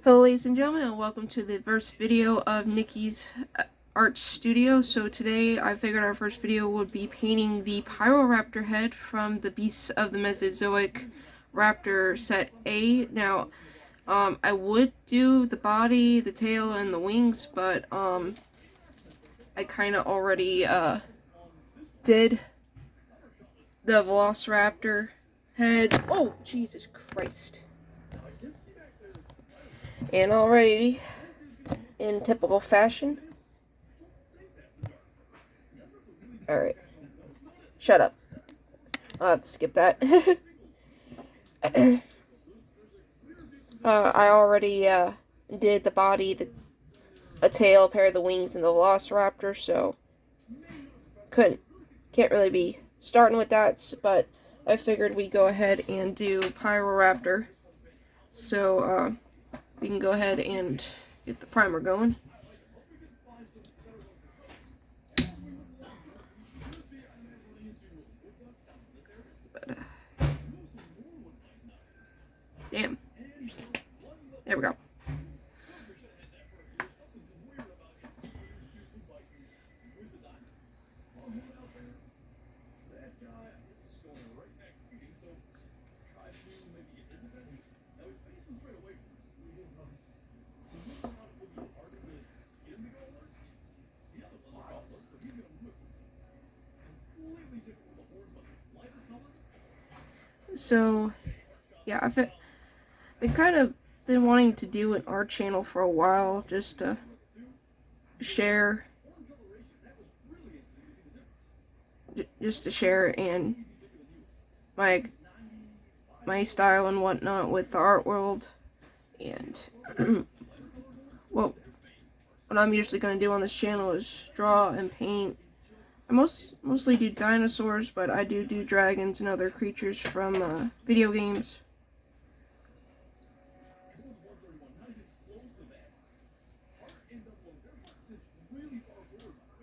Hello ladies and gentlemen, and welcome to the first video of Nikki's art studio. So today I figured our first video would be painting the Pyroraptor head from the Beasts of the Mesozoic Raptor set A. Now, I would do the body, the tail, and the wings, but I kind of already did the Velociraptor head. Oh, Jesus Christ. And already, in typical fashion. Alright. Shut up. I'll have to skip that. I already did the body, a tail, a pair of the wings, and the Velociraptor, so can't really be starting with that, but I figured we'd go ahead and do Pyroraptor. So, we can go ahead and get the primer going. But, damn. There we go. So, yeah, I've been kind of been wanting to do an art channel for a while, just to share, and my style and whatnot with the art world. And well, what I'm usually going to do on this channel is draw and paint. I mostly do dinosaurs, but I do dragons and other creatures from video games.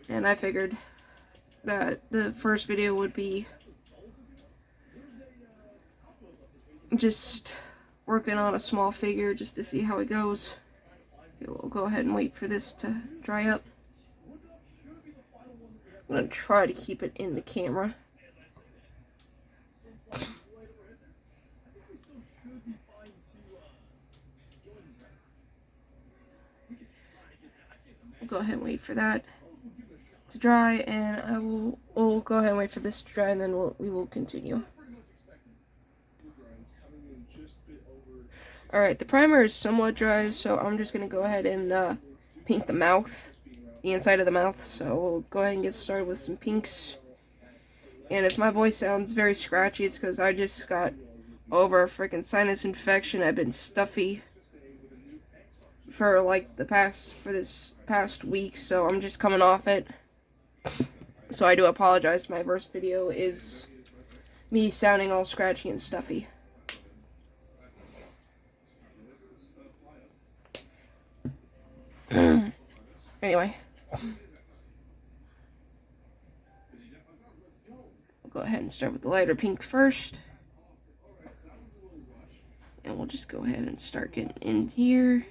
And I figured that the first video would be just working on a small figure just to see how it goes. Okay, we'll go ahead and wait for this to dry up. I'm going to try to keep it in the camera. We'll go ahead and wait for that to dry, and we'll go ahead and wait for this to dry, and then we will continue. Alright, the primer is somewhat dry, so I'm just going to go ahead and paint the mouth, the inside of the mouth. So we'll go ahead and get started with some pinks. And if my voice sounds very scratchy, it's because I just got over a freaking sinus infection. I've been stuffy for this past week, so I'm just coming off it. So I do apologize. My first video is me sounding all scratchy and stuffy. Anyway, we'll go ahead and start with the lighter pink first. And we'll just go ahead and start getting in here.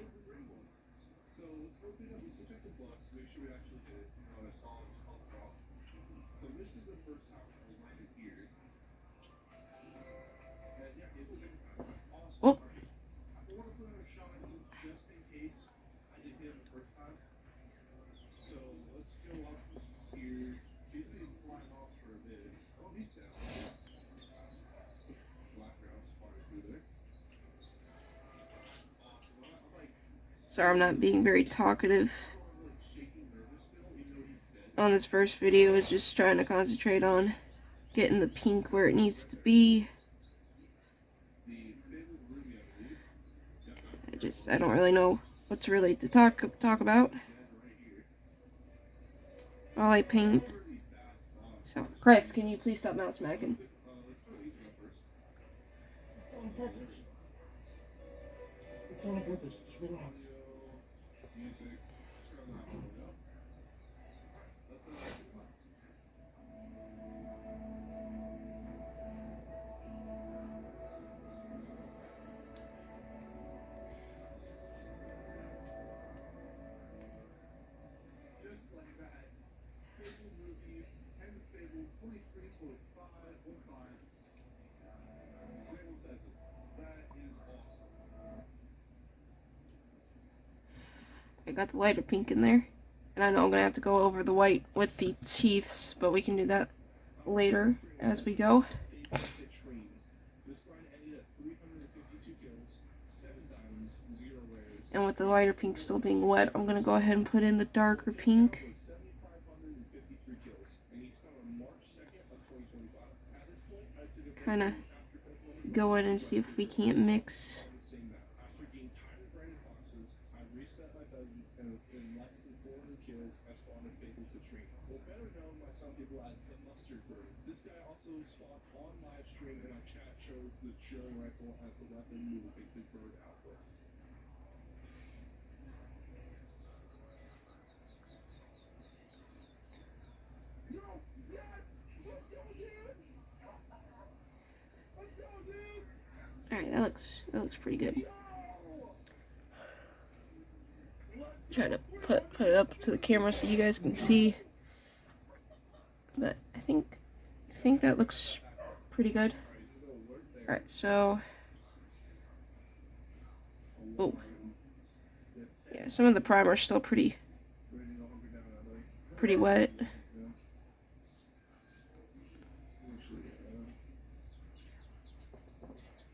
Oh. Sorry, I'm not being very talkative on this first video. Is just trying to concentrate on getting the pink where it needs to be. I don't really know what's really to talk about while I paint. So, Chris, can you please stop mouth smacking? It's on purpose. Just relax. I got the lighter pink in there. And I know I'm going to have to go over the white with the teeth, but we can do that later as we go. And with the lighter pink still being wet, I'm going to go ahead and put in the darker pink. Kind of go in and see if we can't mix. Alright, that looks pretty good. Try to put it up to the camera so you guys can see. But I think that looks pretty good. Alright, so oh. Yeah, some of the primer's still pretty wet.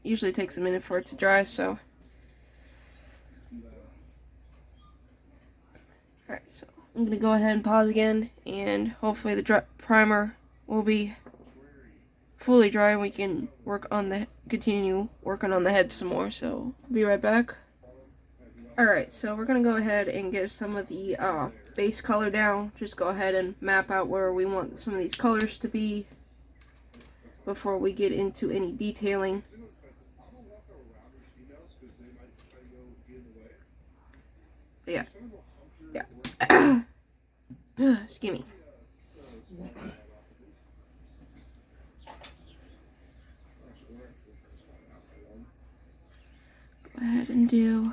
Usually takes a minute for it to dry, so. Alright, so I'm going to go ahead and pause again, and hopefully the primer will be fully dry and we can continue working on the head some more, so I'll be right back. Alright, so we're going to go ahead and get some of the base color down. Just go ahead and map out where we want some of these colors to be before we get into any detailing. But yeah. Excuse me. Go ahead and do.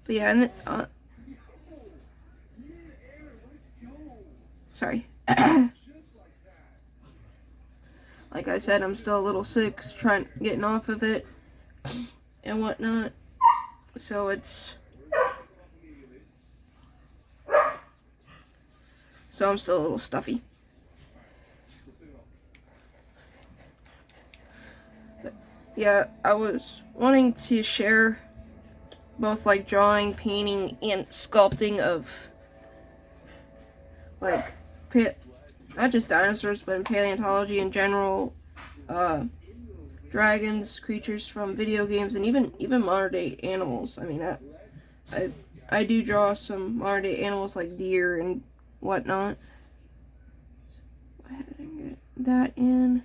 But yeah, and sorry. Like I said, I'm still a little sick, getting off of it and whatnot. So I'm still a little stuffy. But yeah, I was wanting to share both like drawing, painting, and sculpting of like not just dinosaurs, but in paleontology in general, dragons, creatures from video games, and even modern day animals. I mean, I do draw some modern day animals like deer and whatnot. Go ahead and get that in.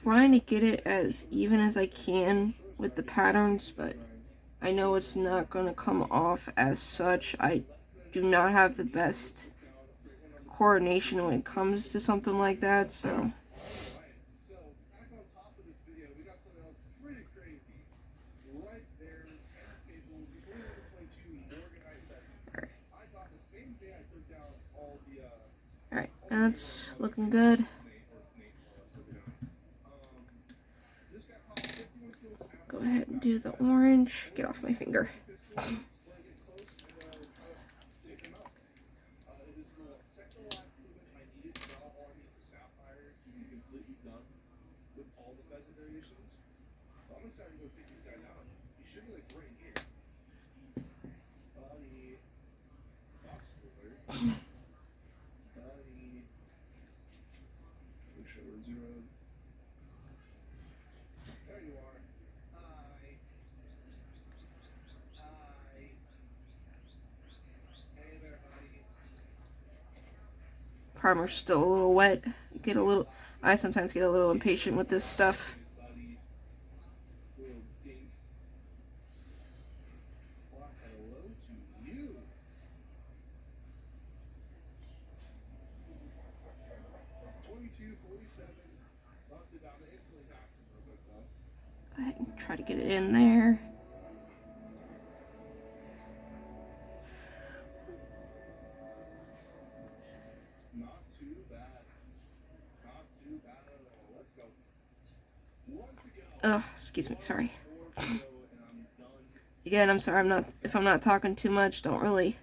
Trying to get it as even as I can with the patterns, but I know it's not going to come off as such. I do not have the best coordination when it comes to something like that, so. Alright, that's looking good. Go ahead and do the orange. Get off my finger. primer's still a little wet. I sometimes get a little impatient with this stuff. Go ahead and try to get it in there. Oh, excuse me, sorry. Again, I'm sorry, if I'm not talking too much, don't really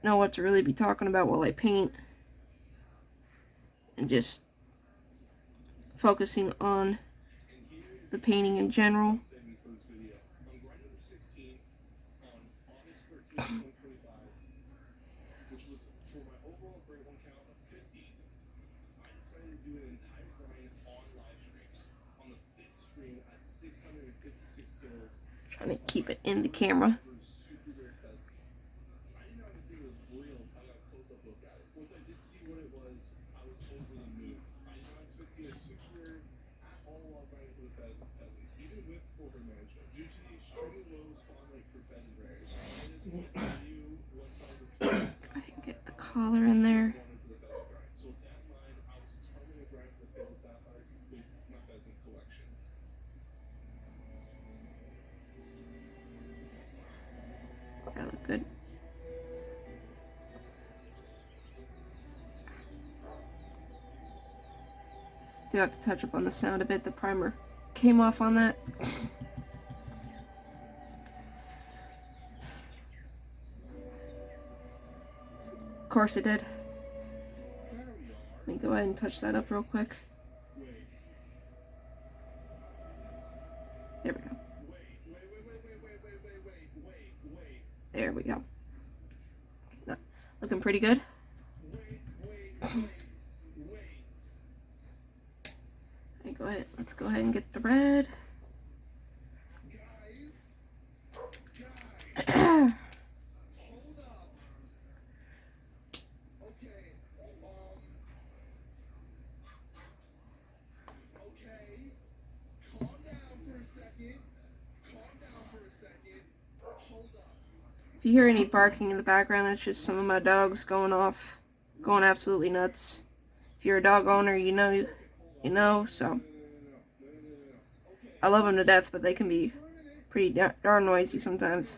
know what to really be talking about while I paint. And just focusing on the painting in general. Trying to keep it in the camera. Get the collar in there. That look good. Do have to touch up on the sound a bit. The primer came off on that. Of course it did. Let me go ahead and touch that up real quick. There we go. There we go. Looking pretty good. Let's go ahead and get the red. If you hear any barking in the background, that's just some of my dogs going off, going absolutely nuts. If you're a dog owner, you know, so. I love them to death, but they can be pretty darn noisy sometimes.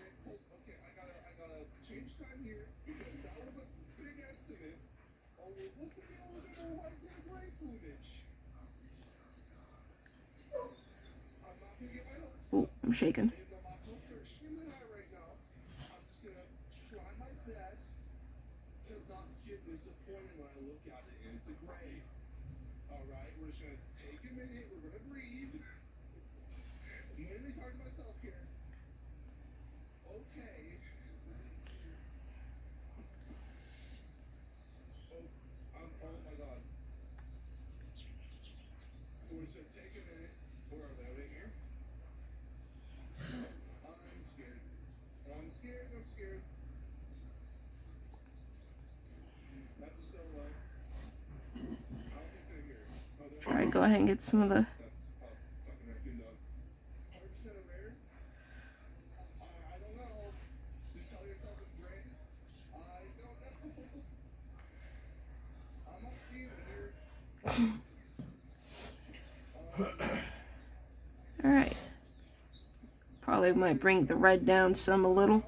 Oh, I'm shaking. Try to go ahead and get some of the Alright. Probably might bring the red down a little.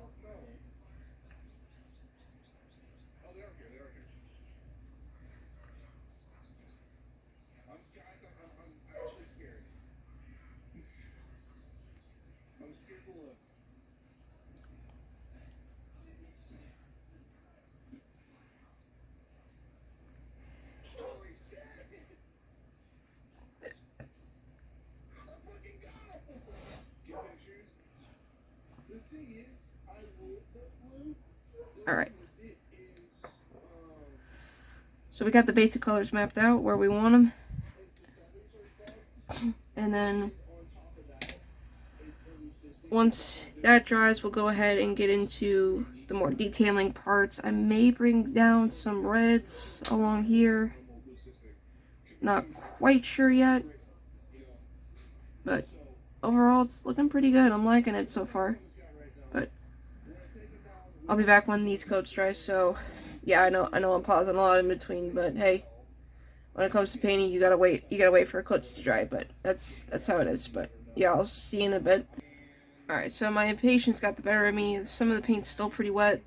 Alright. So we got the basic colors mapped out where we want them. And then once that dries, we'll go ahead and get into the more detailing parts. I may bring down some reds along here. Not quite sure yet, but overall it's looking pretty good. I'm liking it so far, but I'll be back when these coats dry. So yeah, I know I'm pausing a lot in between, but hey, when it comes to painting, you gotta wait for coats to dry. But that's how it is. But yeah, I'll see you in a bit. Alright, so my impatience got the better of me. Some of the paint's still pretty wet,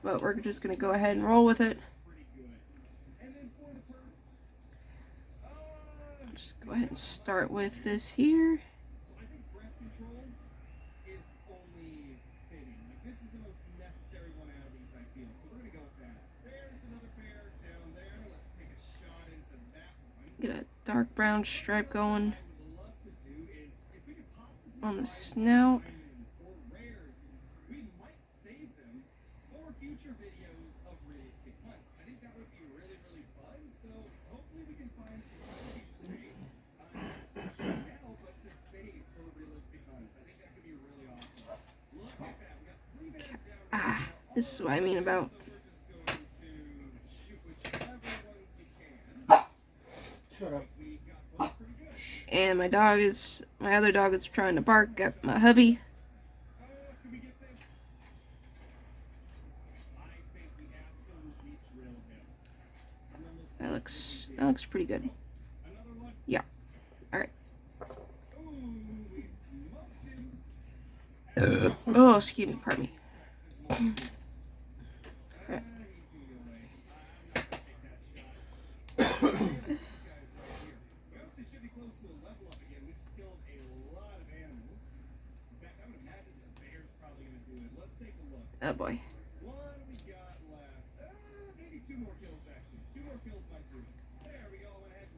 but we're just gonna go ahead and roll with it. I'll just go ahead and start with this here. Get a dark brown stripe going on the snout. This is what I mean about. Shut up. And my other dog is trying to bark at my hubby. That looks pretty good. Yeah. All right. Oh, excuse me. Pardon me. Right. Oh boy.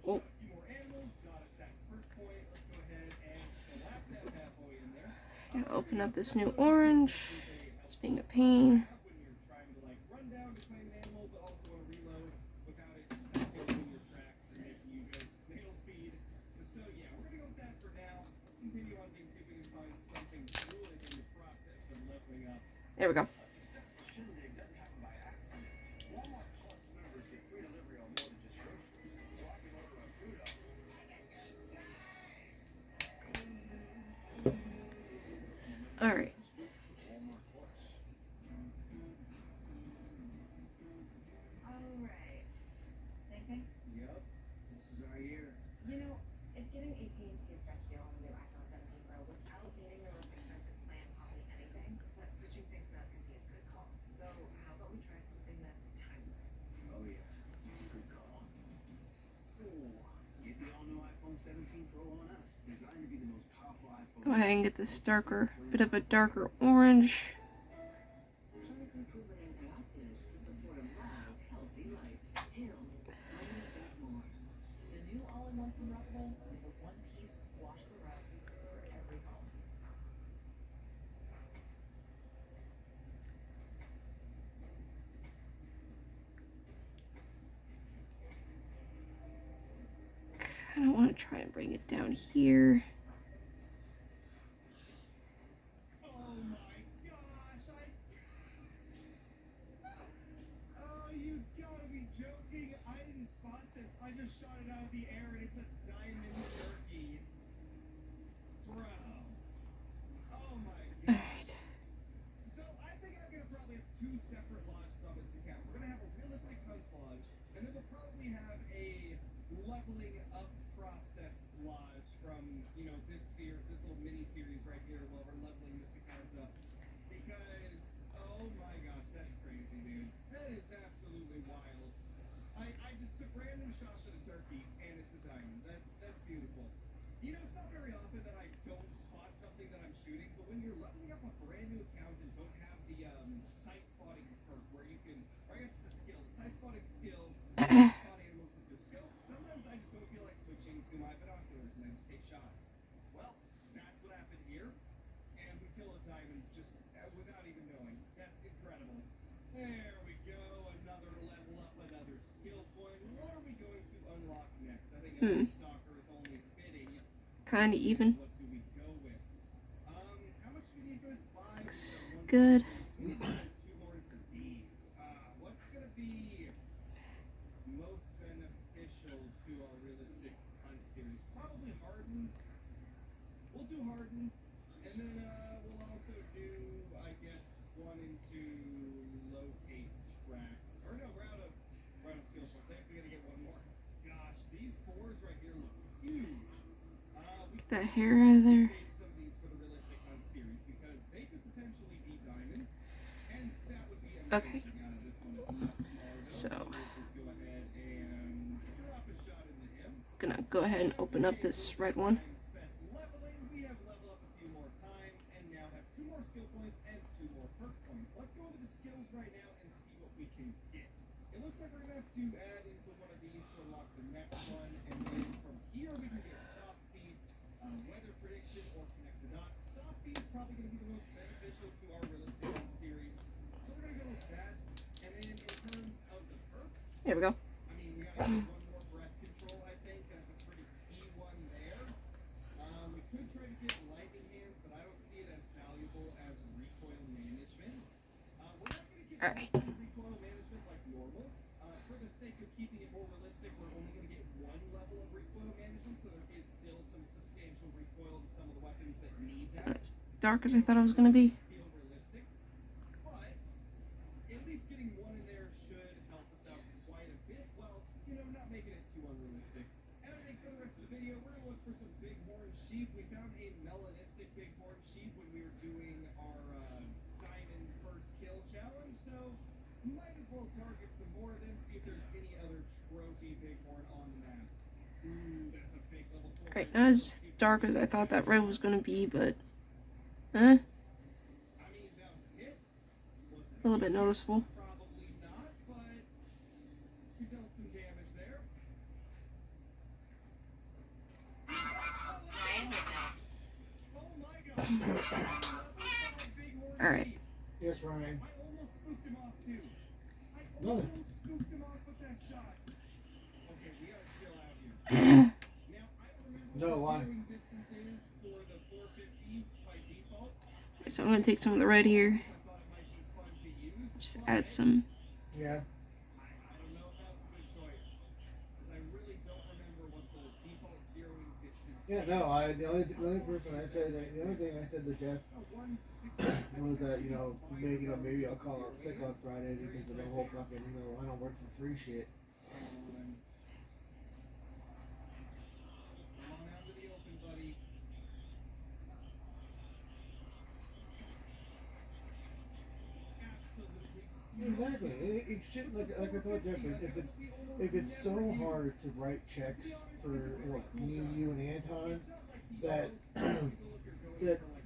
Oh. Gotta open up this new orange. It's being a pain. There we go. All right. Go ahead and get this bit of a darker orange. I don't want to try and bring it down here. It's kind of even. Looks good. harden. And then we'll also do, I guess, one and two locate tracks. Or no, we're out of skill points. I guess we gotta get one more. Gosh, these fours right here look huge. We Get that hair out of there. save some of these for the realistic hunt series because they could potentially be diamonds, and that would be amazing. Okay. This one is much smaller. So, We'll just go ahead and drop a shot into him. gonna go ahead and open up this red one. Spent leveling. We have leveled up a few more times, and now have 2 more skill points and 2 more perk points. Let's go into the skills right now and see what we can get. It looks like we're gonna have to add into one of these to unlock the next one, and then from here we can get soft feed, weather prediction, or connect the dots. Soft feed is probably gonna be the most beneficial to our realistic hunt series, so we're gonna go with that. And then in terms of the perks, There we go. I mean, we gotta get one more breath control, I think. That's a pretty key one there. We could try to get lightning hands, but I don't see it as valuable as recoil management. We're not gonna get Alright. recoil management like normal. For the sake of keeping it more realistic, we're only gonna get 1 level of recoil management, so there is still some substantial recoil to some of the weapons that need that. As dark as I thought it was gonna be. Feel realistic, but at least getting 1 in there should help us out quite a bit. Well, not making it too unrealistic. And I think for the rest of the video, we're gonna look for some bighorn sheep. We found a melanistic bighorn sheep when we were doing our diamond first kill challenge, so might as well target some more of them. See if there's any other trophy bighorn on the map. Ooh, that's a big level 4. Alright, not as dark as I thought that red was gonna be, but I mean, that was a hit. Was it a little bit noticeable. Probably not, but we dealt some damage there. Oh my god! Alright. Yes, Ryan. I almost spooked him off too. I No. almost spooked him off with that shot. Okay, we gotta chill out here. Now, I don't remember No, why? what the zeroing distance is for the 450 by default. So I'm gonna take some of the red here. I thought it might be fun to use. Just but add some. Yeah. I don't know if that was a good choice. Because I really don't remember what the default zeroing distance Yeah, is. no, the only person I said, the only thing I said to Jeff was that, maybe I'll call out sick on Friday because of the whole fucking, I don't work for free shit. Come on out to the open, buddy. Absolutely. Exactly. It should, like I told Jeff, if it's so hard to write checks for me, you, and Anton, that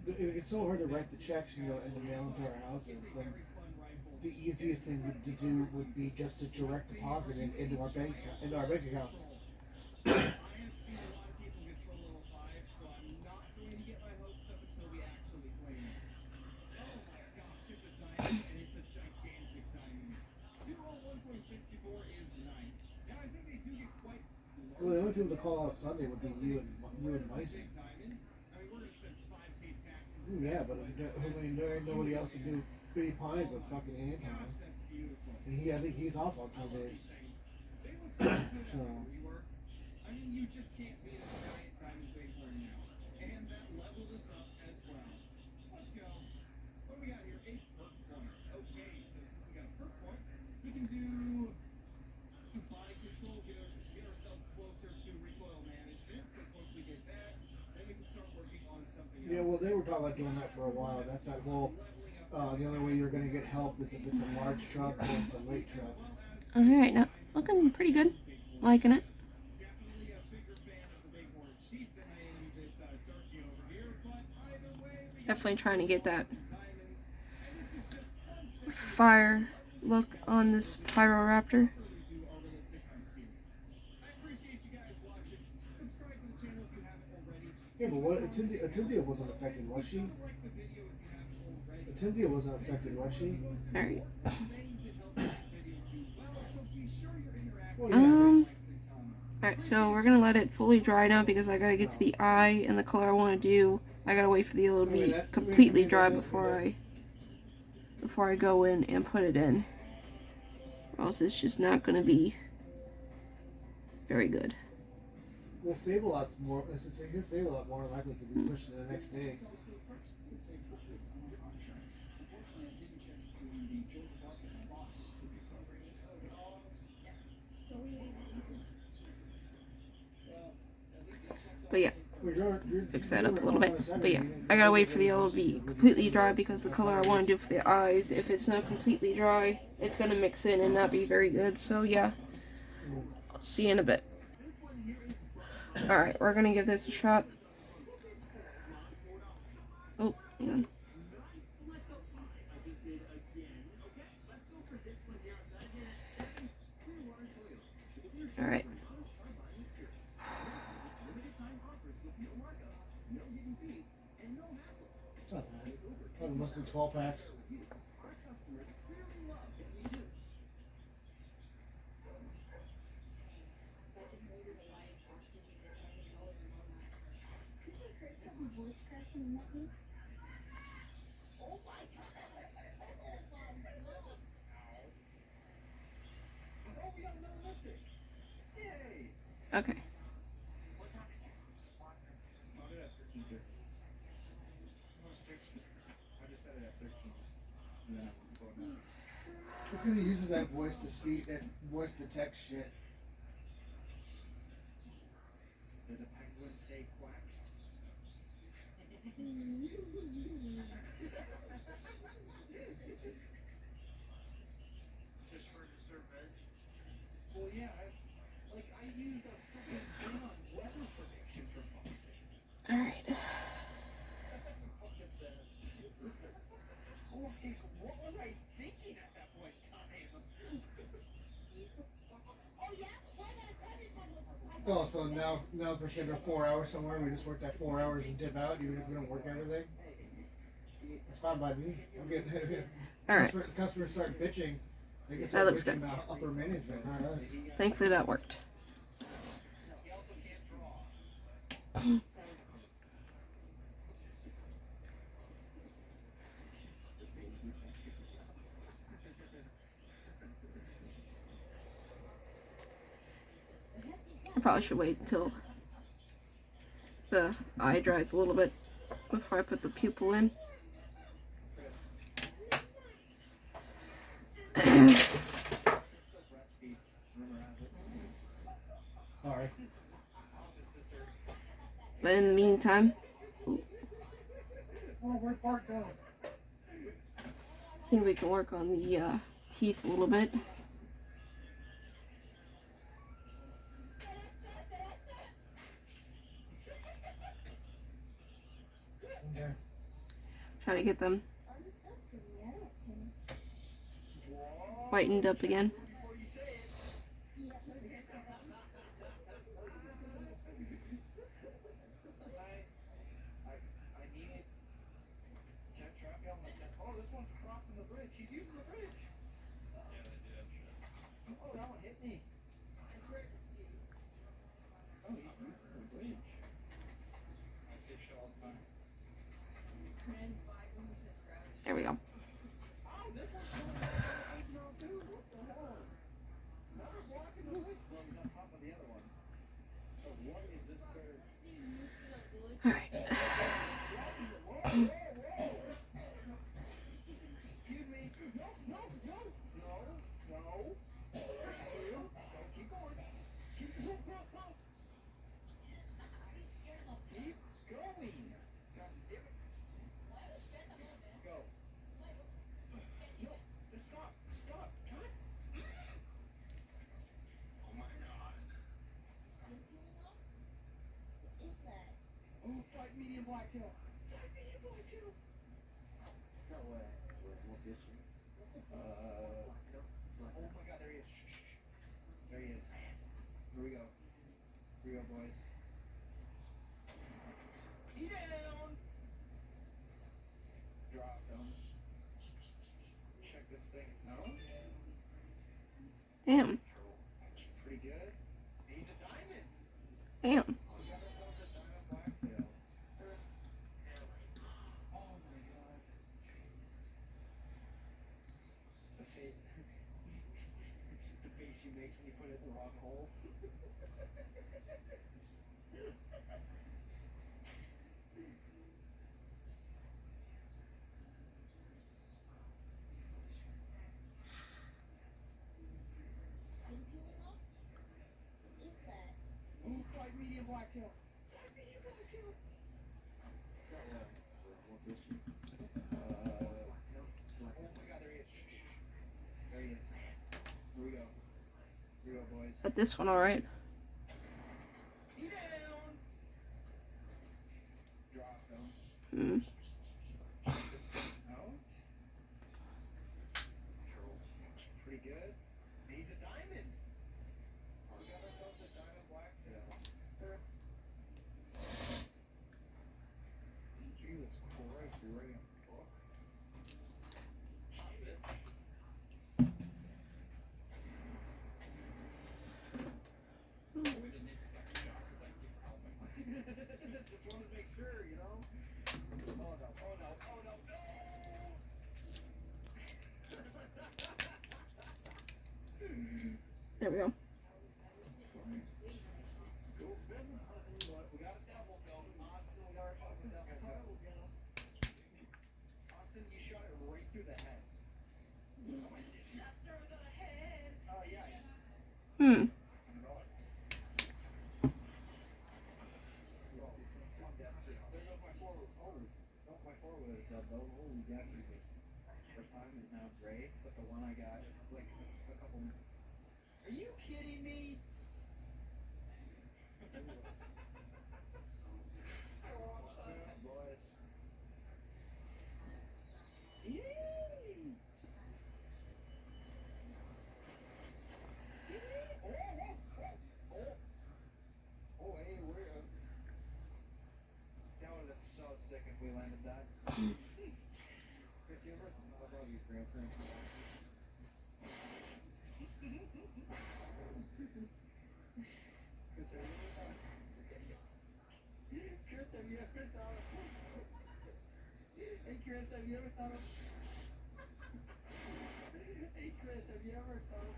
if it's so hard to write the checks, and to mail them to our houses, then the easiest thing to do would be just to direct deposit it into our bank accounts. I have seen a lot of people get troll level 5, so I'm not going to get my hopes up until we actually play it. Oh my gosh, it's a diamond, and it's a gigantic diamond. 201.64 is nice. Now, I think they do get quite large. Well, the only people to call out Sunday would be you and Myson. Diamond. I mean, we're going to spend 5k taxes. Ooh, yeah, but there ain't nobody else to do Big Pine but fucking Anton. That's beautiful. And I think he's off on Sundays. They look so good So. out where we were. I mean, you just can't beat a giant diamond bighorn now. And that leveled us up as well. Let's go. What do we got here? A perk point. Okay, so since we got a perk point, we can do body control, get ourselves closer to recoil management. Because once we get that, then we can start working on something else. Yeah, well, they were talking about doing that for a while. That's that whole, the only way you're going to get help is if it's a large truck or it's a late truck. Alright, now looking pretty good. Liking it. Definitely a bigger fan of the bighorn sheep than I am this turkey over here, but either way, we got Definitely trying to get that some diamonds, and this is just one step fire look on this Pyroraptor. further to our realistic hunt series. I appreciate you guys watching. Subscribe to the channel if you haven't already. Yeah, but what? Atenzia wasn't affected, was she? Like the video if you haven't already. Atenzia wasn't affected, was she? Alright. Things that help these videos do well, so be sure you're interacting Well, with yeah. likes and comments. Alright, so we're gonna let it fully dry now because I gotta get to the eye and the color I want to do. I gotta wait for the yellow to be completely dry before I go in and put it in. Or else it's just not gonna be very good. Well, save a lot's more. He'll save a lot more likely to be pushed to the next day. But yeah, You're fix that up a little on bit. Saturday, But yeah, I gotta wait for the yellow to be completely dry because the color I want to do for the eyes, if it's not completely dry, it's gonna mix in and not be very good. So yeah, I'll see you in a bit. Alright, we're gonna give this a shot. Oh, hang on. Alright. It's not bad. Probably mostly 12 packs. Okay. It's because he uses that voice to speak, that voice to text shit. There's a penguin say quack. Just for to serve veg. Well, yeah, I used a fucking thing on weather prediction for fuck's sake. Alright. What was I thinking at that point in time? Oh, so now if we're scheduled 4 hours somewhere, we just work that 4 hours and dip out, even if we don't work everything. That's fine by me. I'm getting Alright. Customers start bitching. They can That start looks bitching good. about upper management, not us. Thankfully that worked. I probably should wait until the eye dries a little bit before I put the pupil in. Sorry. But in the meantime, Oh, where'd Bart go? I think we can work on the teeth a little bit. Okay. Try to get them whitened up again. Oh, this one's crossing the bridge. He's using the bridge. Yeah, they did. Oh, that one hit me. Oh, he's using the bridge. I say shit all the time. There we go. Oh, this one's going on too. What the hell? Another blocking the bridge. Well, he's on top of the other one. So what is this bird? Alright. Excuse me. No. Keep going. Keep going. God damn it. Go. No, just stop. Cut it. Oh my god. Oh, fight medium black tail. No way. What distance? Oh my god, there he is. Shh. There he is. Here we go. Here we go, boys. Down. Drop him. Check this thing. No? Damn. Pretty good. He's a diamond. Damn. We got ourselves a diamond blacktail. Oh my god. The face. The face you make when you put it in the wrong hole. Ooh, fried medium black tail. Fried medium black tail. Oh my god, there he is. There he is. Here we go. Here we go, boys. Got this one alright. He down. Drop him. Hmm. Out. Pretty good. He's a diamond. We got ourselves a diamond black tail. Jesus Christ, you're ready to fuck. Just wanted to make sure, you know? Oh no, oh no, oh no, no! There we go. Cool. We got a double though. Austin, we got ourselves a double. Austin, you shot it right through the head. Shot through the head. Oh yeah. Hmm. Time is now gray, but the one I got like a couple. Are you kidding me? Boys. Yay! Oh, hey, we're that would have been so sick if we landed that. Chris, you ever thought about your grandparents? Chris, have you ever thought of... Hey, Chris, have you ever thought of... Hey, Chris, have you ever thought of...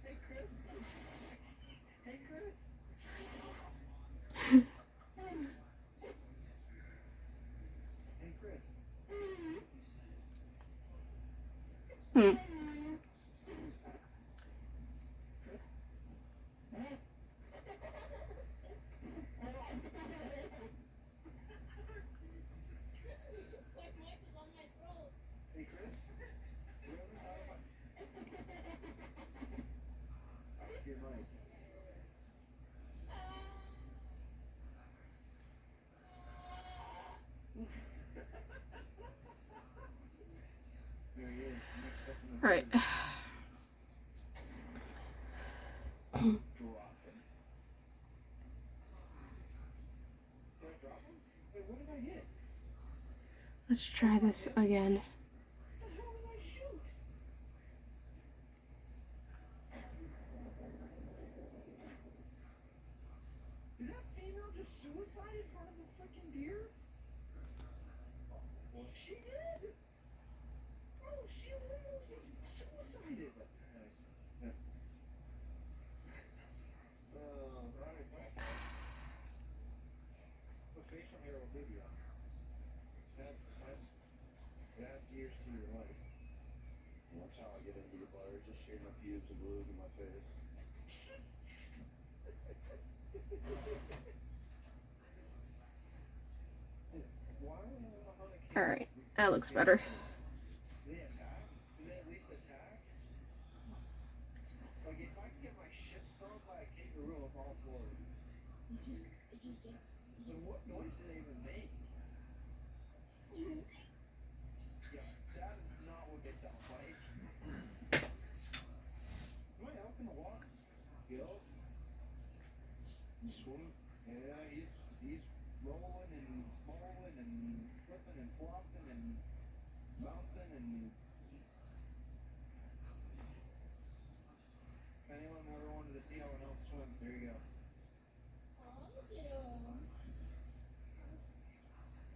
Hey, Chris. Hey, Chris. Hey, Chris. Hmm. Hey, Chris. You ever thought about... Your mic. There he is. Mixed up in the Alright. Drop him. Did I drop him? Wait, what did I hit? Let's try this again. What the hell did I shoot? Did that female just suicide in front of a freaking deer? She did! Oh, she literally suicided! Nice. Right. The facial hair will leave you. Add years to your life. That's how I get into the bar, just shave my pubes and glue in my face. Why do I know how to keep Alright. That looks better. they attack? Do they at least attack? Like, if I can get my shit stomped by a kangaroo, I'm all for it. So what noise do they even make? Yeah, that is not what they sound like. Am I out in the water? Gil? Swim? Yeah, he's rolling and falling and flipping and flopping and bouncing and... If anyone ever wanted to see how an elk swims, there you go.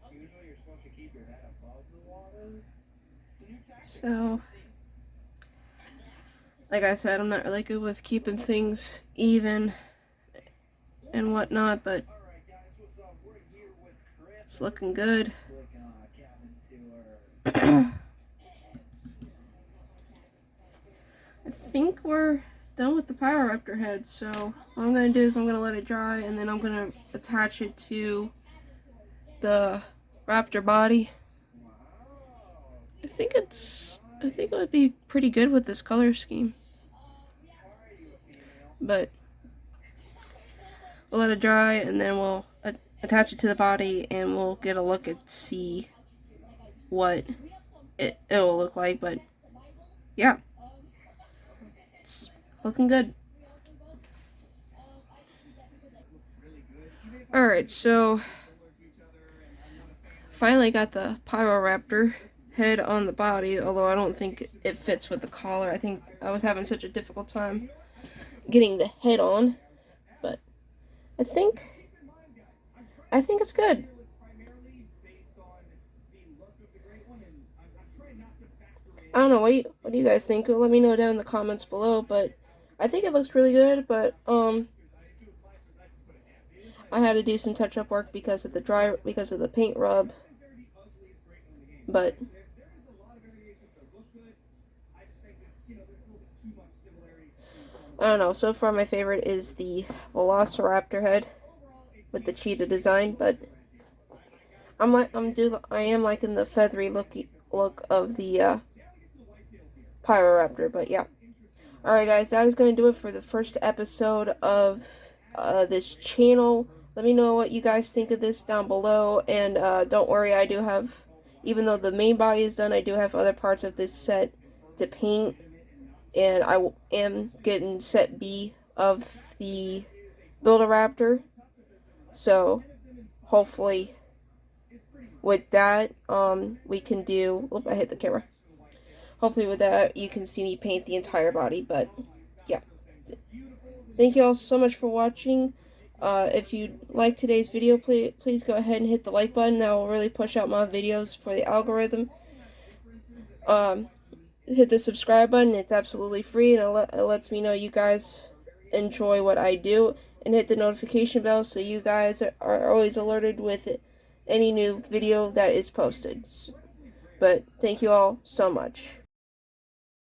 Usually you're supposed to keep your head above the water. It's a new tactic. So, like I said, I'm not really good with keeping things even and whatnot, but it's looking good. I think we're done with the Pyroraptor head, so what I'm going to do is I'm going to let it dry, and then I'm going to attach it to the raptor body. I think it would be pretty good with this color scheme, but we'll let it dry, and then we'll attach it to the body, and we'll get a look and see what it'll look like. But yeah, it's looking good. Alright, so finally got the Pyroraptor head on the body, although I don't think it fits with the collar. I think I was having such a difficult time getting the head on, but I think it's good. I don't know, what do you guys think? Let me know down in the comments below, but I think it looks really good, but I had to do some touch-up work because of the paint rub, but I don't know, so far my favorite is the Velociraptor head with the cheetah design, but I am liking the feathery look of the Pyroraptor, but yeah. Alright guys, that is going to do it for the first episode of this channel. Let me know what you guys think of this down below, and don't worry, I do have, even though the main body is done, I do have other parts of this set to paint, and I am getting set B of the Build-A-Raptor, so hopefully with that, we can do, I hit the camera. Hopefully with that, you can see me paint the entire body, but yeah. Thank you all so much for watching. If you like today's video, please go ahead and hit the like button. That will really push out my videos for the algorithm. Hit the subscribe button. It's absolutely free, and it lets me know you guys enjoy what I do. And hit the notification bell so you guys are always alerted with any new video that is posted. But thank you all so much.